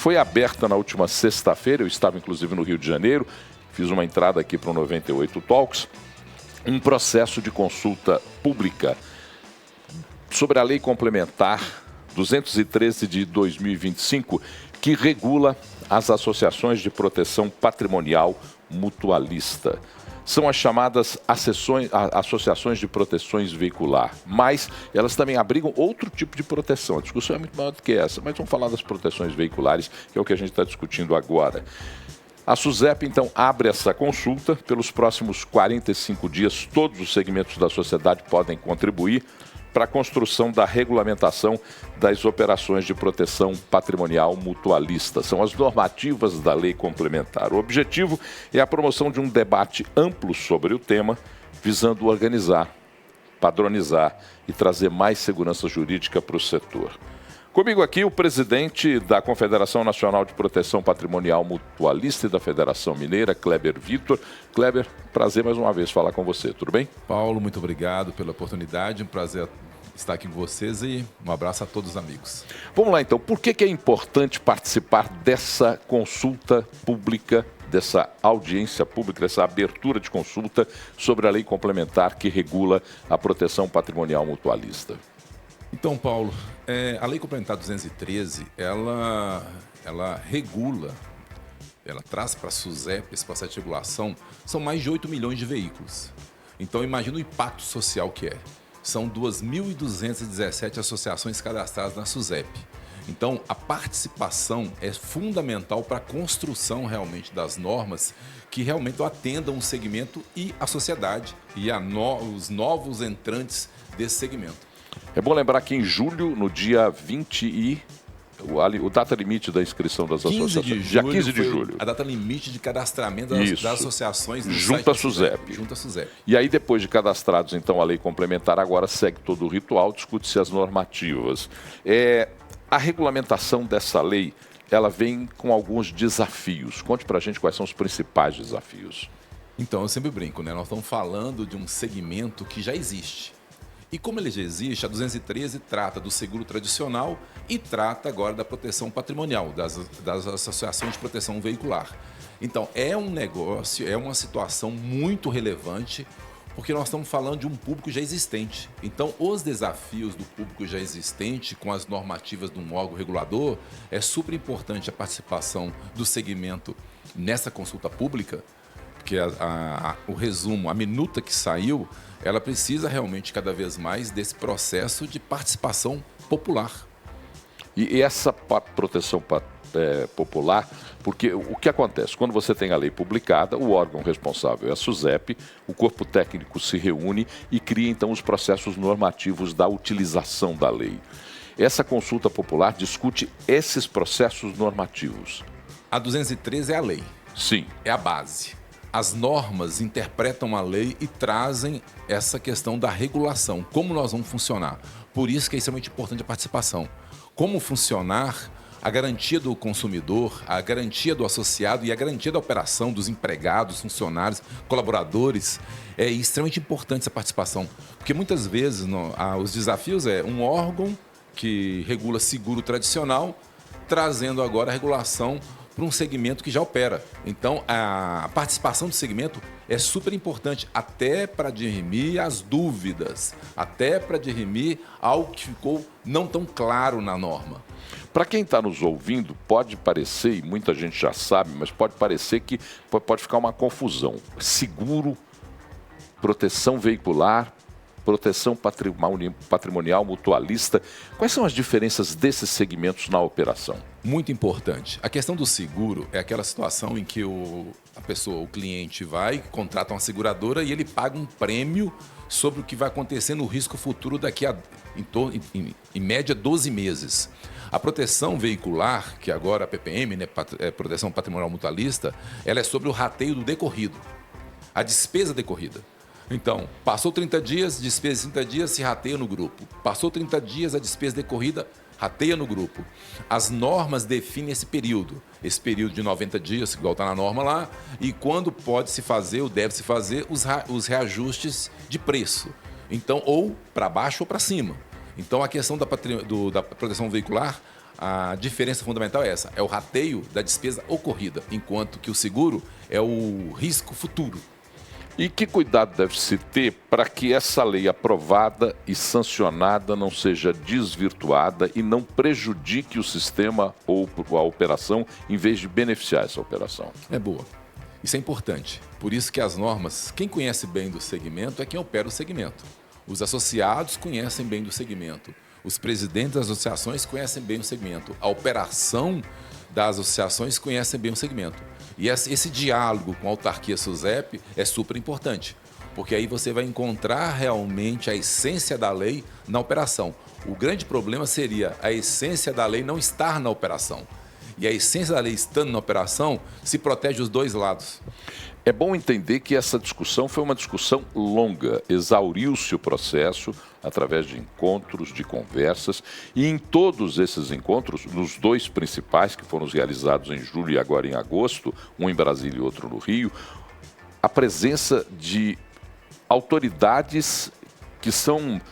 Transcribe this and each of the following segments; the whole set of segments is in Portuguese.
foi aberta na última sexta-feira, eu estava inclusive no Rio de Janeiro, fiz uma entrada aqui para o 98 Talks, um processo de consulta pública sobre a Lei Complementar 213 de 2025, que regula as associações de proteção patrimonial mutualista. São as chamadas associações de proteções veicular, mas elas também abrigam outro tipo de proteção. A discussão é muito maior do que essa, mas vamos falar das proteções veiculares, que é o que a gente está discutindo agora. A SUSEP, então, abre essa consulta. Pelos próximos 45 dias, todos os segmentos da sociedade podem contribuir para a construção da regulamentação das operações de proteção patrimonial mutualista. São as normativas da lei complementar. O objetivo é a promoção de um debate amplo sobre o tema, visando organizar, padronizar e trazer mais segurança jurídica para o setor. Comigo aqui o presidente da Confederação Nacional de Proteção Patrimonial Mutualista e da Federação Mineira, Kleber Vitor. Kleber, prazer mais uma vez falar com você, tudo bem? Paulo, muito obrigado pela oportunidade, um prazer estar aqui com vocês e um abraço a todos os amigos. Vamos lá então, por que é importante participar dessa consulta pública, dessa audiência pública, dessa abertura de consulta sobre a lei complementar que regula a proteção patrimonial mutualista? Então, Paulo, a Lei Complementar 213, ela regula, ela traz para a SUSEP, esse processo de regulação, são mais de 8 milhões de veículos. Então, imagina o impacto social que é. São 2.217 associações cadastradas na SUSEP. Então, a participação é fundamental para a construção realmente das normas que realmente atendam o segmento e a sociedade e os novos entrantes desse segmento. É bom lembrar que em julho, no dia 20 o data limite da inscrição das associações, dia 15 de julho. A data limite de cadastramento das associações junto à SUSEP. Junto à SUSEP. E aí, depois de cadastrados, então, a lei complementar, agora segue todo o ritual, discute-se as normativas. A regulamentação dessa lei, ela vem com alguns desafios. Conte pra gente quais são os principais desafios. Então, eu sempre brinco, né? Nós estamos falando de um segmento que já existe. E como ele já existe, a 213 trata do seguro tradicional e trata agora da proteção patrimonial, das associações de proteção veicular. Então, é um negócio, é uma situação muito relevante, porque nós estamos falando de um público já existente. Então, os desafios do público já existente, com as normativas de um órgão regulador, é super importante a participação do segmento nessa consulta pública, porque o resumo, a minuta que saiu, ela precisa realmente cada vez mais desse processo de participação popular. E essa proteção popular, porque o que acontece? Quando você tem a lei publicada, o órgão responsável é a SUSEP, o corpo técnico se reúne e cria então os processos normativos da utilização da lei. Essa consulta popular discute esses processos normativos. A 213 é a lei. Sim. É a base. As normas interpretam a lei e trazem essa questão da regulação, como nós vamos funcionar. Por isso que é extremamente importante a participação. Como funcionar, a garantia do consumidor, a garantia do associado e a garantia da operação dos empregados, funcionários, colaboradores, é extremamente importante essa participação. Porque muitas vezes os desafios é um órgão que regula seguro tradicional, trazendo agora a regulação para um segmento que já opera. Então, a participação do segmento é super importante, até para dirimir as dúvidas, até para dirimir algo que ficou não tão claro na norma. Para quem está nos ouvindo, pode parecer, e muita gente já sabe, mas pode parecer que pode ficar uma confusão. Seguro, proteção veicular, proteção patrimonial mutualista. Quais são as diferenças desses segmentos na operação? Muito importante. A questão do seguro é aquela situação em que o cliente vai, contrata uma seguradora e ele paga um prêmio sobre o que vai acontecer no risco futuro daqui a, em média, 12 meses. A proteção veicular, que agora a PPM, né, Proteção Patrimonial Mutualista, ela é sobre o rateio do decorrido, a despesa decorrida. Então, passou 30 dias, despesa de 30 dias, se rateia no grupo. Passou 30 dias, a despesa decorrida, rateia no grupo. As normas definem esse período de 90 dias, igual está na norma lá, e quando pode se fazer ou deve se fazer os reajustes de preço. Então, ou para baixo ou para cima. Então, a questão da proteção veicular, A diferença fundamental é essa, é o rateio da despesa ocorrida, enquanto que o seguro é o risco futuro. E que cuidado deve-se ter para que essa lei aprovada e sancionada não seja desvirtuada e não prejudique o sistema ou a operação, em vez de beneficiar essa operação? É boa. Isso é importante. Por isso que as normas, quem conhece bem do segmento é quem opera o segmento. Os associados conhecem bem do segmento. Os presidentes das associações conhecem bem o segmento. A operação das associações conhece bem o segmento. E esse diálogo com a autarquia SUSEP é super importante, porque aí você vai encontrar realmente a essência da lei na operação. O grande problema seria a essência da lei não estar na operação. E a essência da lei estando na operação se protege os dois lados. É bom entender que essa discussão foi uma discussão longa, exauriu-se o processo através de encontros, de conversas, e em todos esses encontros, nos dois principais que foram realizados em julho e agora em agosto, um em Brasília e outro no Rio, a presença de autoridades que são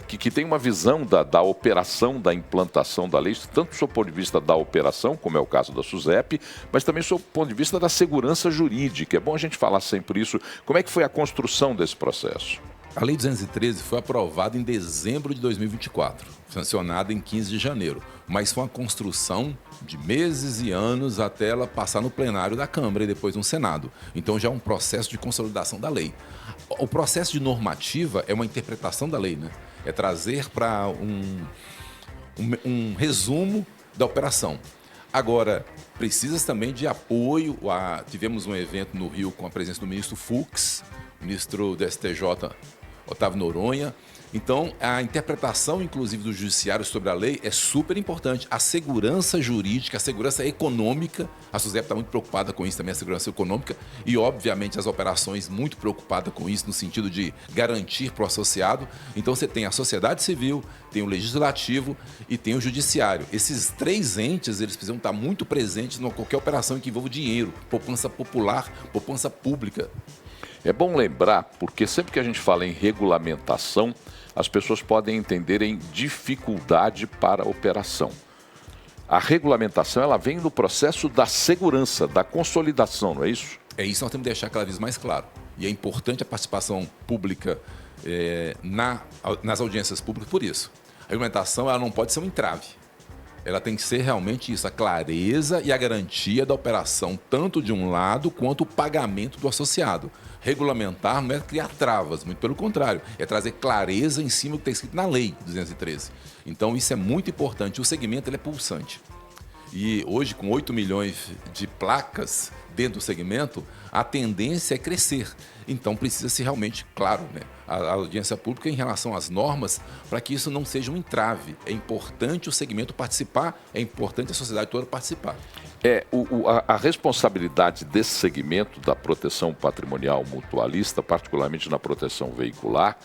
que tem uma visão da operação, da implantação da lei, tanto do seu ponto de vista da operação, como é o caso da SUSEP, mas também do seu ponto de vista da segurança jurídica. É bom a gente falar sempre isso. Como é que foi a construção desse processo? A Lei 213 foi aprovada em dezembro de 2024, sancionada em 15 de janeiro, mas foi uma construção de meses e anos até ela passar no plenário da Câmara e depois no Senado. Então já é um processo de consolidação da lei. O processo de normativa é uma interpretação da lei, né? É trazer para um resumo da operação. Agora, precisa também de apoio. Tivemos um evento no Rio com a presença do ministro Fux, ministro do STJ, Otávio Noronha. Então, a interpretação, inclusive, do judiciário sobre a lei é super importante. A segurança jurídica, a segurança econômica, a SUSEP está muito preocupada com isso também, a segurança econômica, e, obviamente, as operações muito preocupadas com isso, no sentido de garantir para o associado. Então, você tem a sociedade civil, tem o legislativo e tem o judiciário. Esses três entes, eles precisam estar muito presentes em qualquer operação que envolva dinheiro, poupança popular, poupança pública. É bom lembrar, porque sempre que a gente fala em regulamentação, as pessoas podem entender em dificuldade para a operação. A regulamentação, ela vem no processo da segurança, da consolidação, não é isso? É isso que nós temos que deixar cada vez mais claro. E é importante a participação pública nas audiências públicas por isso. A regulamentação, ela não pode ser um entrave. Ela tem que ser realmente isso, a clareza e a garantia da operação, tanto de um lado quanto o pagamento do associado. Regulamentar não é criar travas, muito pelo contrário, é trazer clareza em cima do que está escrito na lei 213. Então isso é muito importante, o segmento ele é pulsante. E hoje, com 8 milhões de placas dentro do segmento, a tendência é crescer. Então precisa-se realmente, claro, né, a audiência pública em relação às normas, para que isso não seja um entrave. É importante o segmento participar, é importante a sociedade toda participar. A responsabilidade desse segmento da proteção patrimonial mutualista, particularmente na proteção veicular,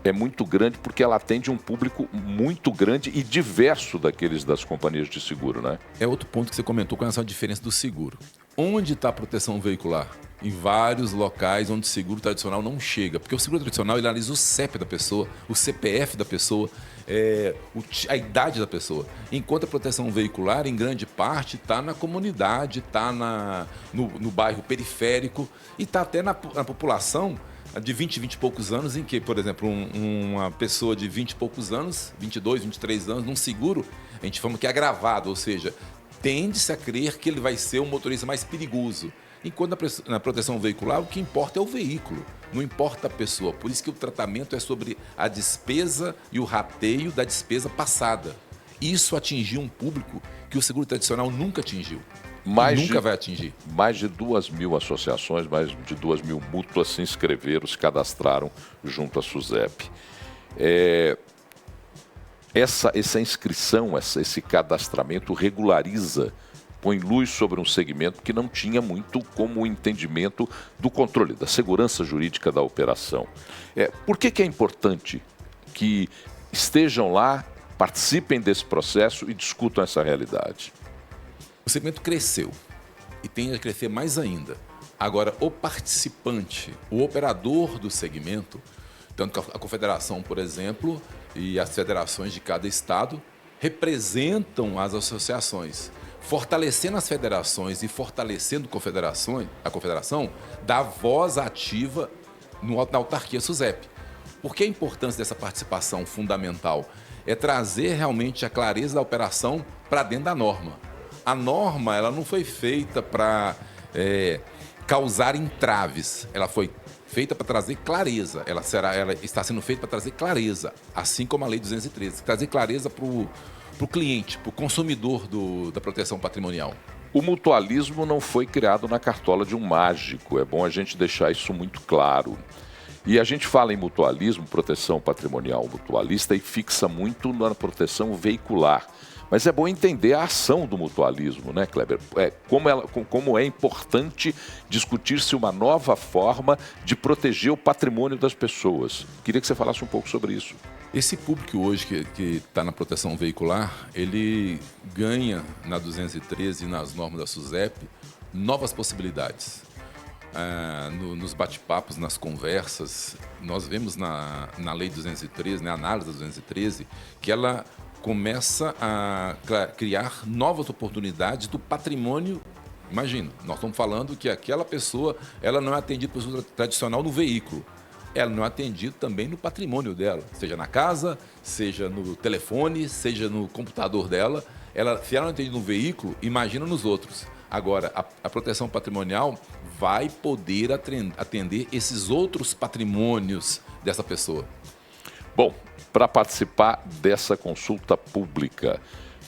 é muito grande porque ela atende um público muito grande e diverso daqueles das companhias de seguro, né? É outro ponto que você comentou com relação à diferença do seguro. Onde está a proteção veicular? Em vários locais onde o seguro tradicional não chega. Porque o seguro tradicional ele analisa o CEP da pessoa, o CPF da pessoa, a idade da pessoa. Enquanto a proteção veicular, em grande parte, está na comunidade, está no bairro periférico e está até na população de 20 e poucos anos, em que, por exemplo, uma pessoa de 20 e poucos anos, 22, 23 anos, num seguro, a gente fala que é agravado, ou seja, tende-se a crer que ele vai ser um motorista mais perigoso. Enquanto na proteção veicular, o que importa é o veículo, não importa a pessoa. Por isso que o tratamento é sobre a despesa e o rateio da despesa passada. Isso atingiu um público que o seguro tradicional nunca atingiu. Nunca vai atingir. Mais de 2.000 associações, mais de 2.000 mútuas se inscreveram, se cadastraram junto à SUSEP. Essa inscrição, esse cadastramento regulariza, põe luz sobre um segmento que não tinha muito como entendimento do controle, da segurança jurídica da operação. Por que é importante que estejam lá, participem desse processo e discutam essa realidade? O segmento cresceu e tende a crescer mais ainda. Agora, o participante, o operador do segmento, tanto a confederação, por exemplo, e as federações de cada estado, representam as associações, fortalecendo as federações e fortalecendo a confederação, dá voz ativa na autarquia SUSEP. Por que a importância dessa participação fundamental? É trazer realmente a clareza da operação para dentro da norma. A norma ela não foi feita para causar entraves, ela foi feita para trazer clareza, ela está sendo feita para trazer clareza, assim como a Lei 213, trazer clareza para o cliente, para o consumidor da proteção patrimonial. O mutualismo não foi criado na cartola de um mágico, é bom a gente deixar isso muito claro. E a gente fala em mutualismo, proteção patrimonial mutualista, e fixa muito na proteção veicular. Mas é bom entender a ação do mutualismo, né, Kleber? Como é importante discutir-se uma nova forma de proteger o patrimônio das pessoas. Queria que você falasse um pouco sobre isso. Esse público hoje que está na proteção veicular, ele ganha na 213 e nas normas da SUSEP novas possibilidades. Nos bate-papos, nas conversas, nós vemos na Lei 213, na análise da 213, que ela começa a criar novas oportunidades do patrimônio. Imagina, nós estamos falando que aquela pessoa ela não é atendida por uso tradicional no veículo, ela não é atendida também no patrimônio dela, seja na casa, seja no telefone, seja no computador dela. Se ela não é atendida no veículo, imagina nos outros. Agora, a proteção patrimonial vai poder atender esses outros patrimônios dessa pessoa. Bom, para participar dessa consulta pública,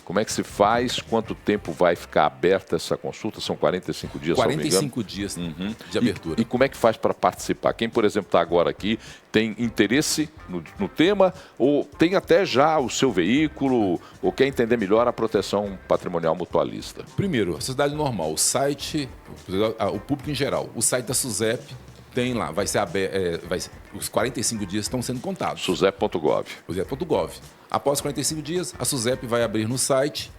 como é que se faz? Quanto tempo vai ficar aberta essa consulta? São 45 dias, 45 dias de abertura. E como é que faz para participar? Quem, por exemplo, está agora aqui, tem interesse no tema ou tem até já o seu veículo ou quer entender melhor a proteção patrimonial mutualista? Primeiro, a sociedade normal, o site, o público em geral, o site da SUSEP, tem lá, vai ser aberto, os 45 dias estão sendo contados. SUSEP.gov. SUSEP.gov. Após 45 dias, a SUSEP vai abrir no site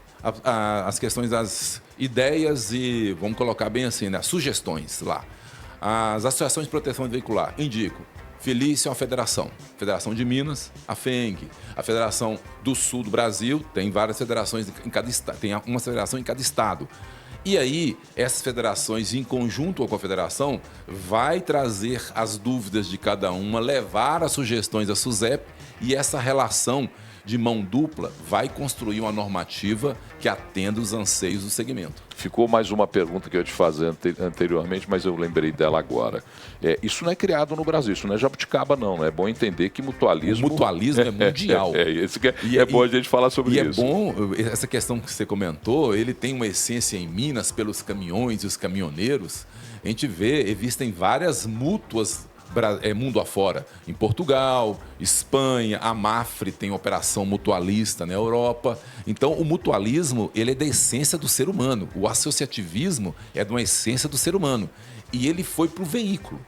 as questões das ideias e, vamos colocar bem assim, né, sugestões lá. As associações de proteção veicular indicam. Felício é uma federação. Federação de Minas, a FENG. A Federação do Sul do Brasil, tem várias federações em cada estado, tem uma federação em cada estado. E aí, essas federações, em conjunto com a confederação, vai trazer as dúvidas de cada uma, levar as sugestões da SUSEP e essa relação de mão dupla vai construir uma normativa que atenda os anseios do segmento. Ficou mais uma pergunta que eu ia te fazer anteriormente, mas eu lembrei dela agora. Isso não é criado no Brasil, isso não é jabuticaba não, é bom entender que mutualismo... O mutualismo é mundial. É bom a gente falar sobre isso. E é bom, essa questão que você comentou, ele tem uma essência em Minas pelos caminhões e os caminhoneiros. A gente vê, existem várias mútuas mundo afora, em Portugal, Espanha, a Mafre tem operação mutualista na Europa. Então, o mutualismo ele é da essência do ser humano, o associativismo é de uma essência do ser humano. E ele foi para o veículo.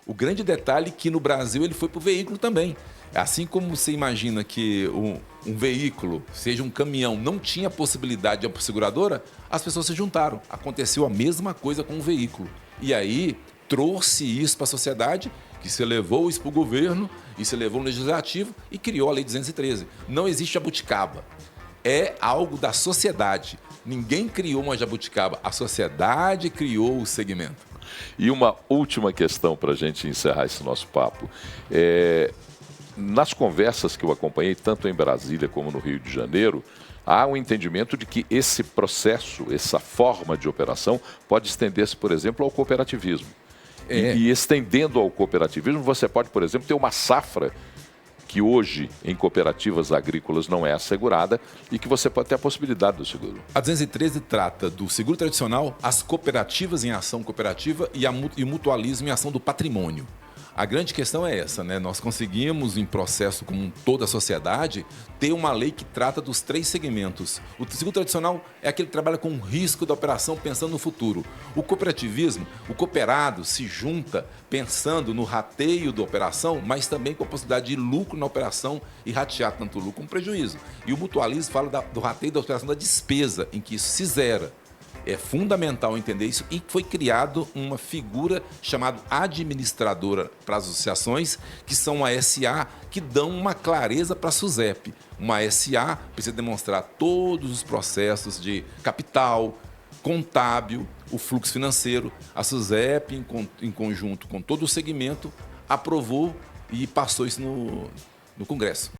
O grande detalhe é que no Brasil ele foi para o veículo também. Assim como você imagina que um veículo, seja um caminhão, não tinha possibilidade de uma seguradora, as pessoas se juntaram. Aconteceu a mesma coisa com o veículo. E aí trouxe isso para a sociedade, que se levou isso para o governo e se levou no legislativo e criou a Lei 213. Não existe jabuticaba. É algo da sociedade. Ninguém criou uma jabuticaba. A sociedade criou o segmento. E uma última questão para a gente encerrar esse nosso papo. Nas conversas que eu acompanhei, tanto em Brasília como no Rio de Janeiro, há um entendimento de que esse processo, essa forma de operação, pode estender-se, por exemplo, ao cooperativismo. E estendendo ao cooperativismo, você pode, por exemplo, ter uma safra que hoje em cooperativas agrícolas não é assegurada e que você pode ter a possibilidade do seguro. A 213 trata do seguro tradicional, as cooperativas em ação cooperativa e o mutualismo em ação do patrimônio. A grande questão é essa, né? Nós conseguimos, em processo como toda a sociedade, ter uma lei que trata dos três segmentos. O seguro tradicional é aquele que trabalha com o risco da operação pensando no futuro. O cooperativismo, o cooperado se junta pensando no rateio da operação, mas também com a possibilidade de lucro na operação e ratear tanto lucro como prejuízo. E o mutualismo fala do rateio da operação da despesa, em que isso se zera. É fundamental entender isso e foi criado uma figura chamada administradora para as associações, que são a SA, que dão uma clareza para a SUSEP. Uma SA precisa demonstrar todos os processos de capital, contábil, o fluxo financeiro. A SUSEP, em conjunto com todo o segmento, aprovou e passou isso no Congresso.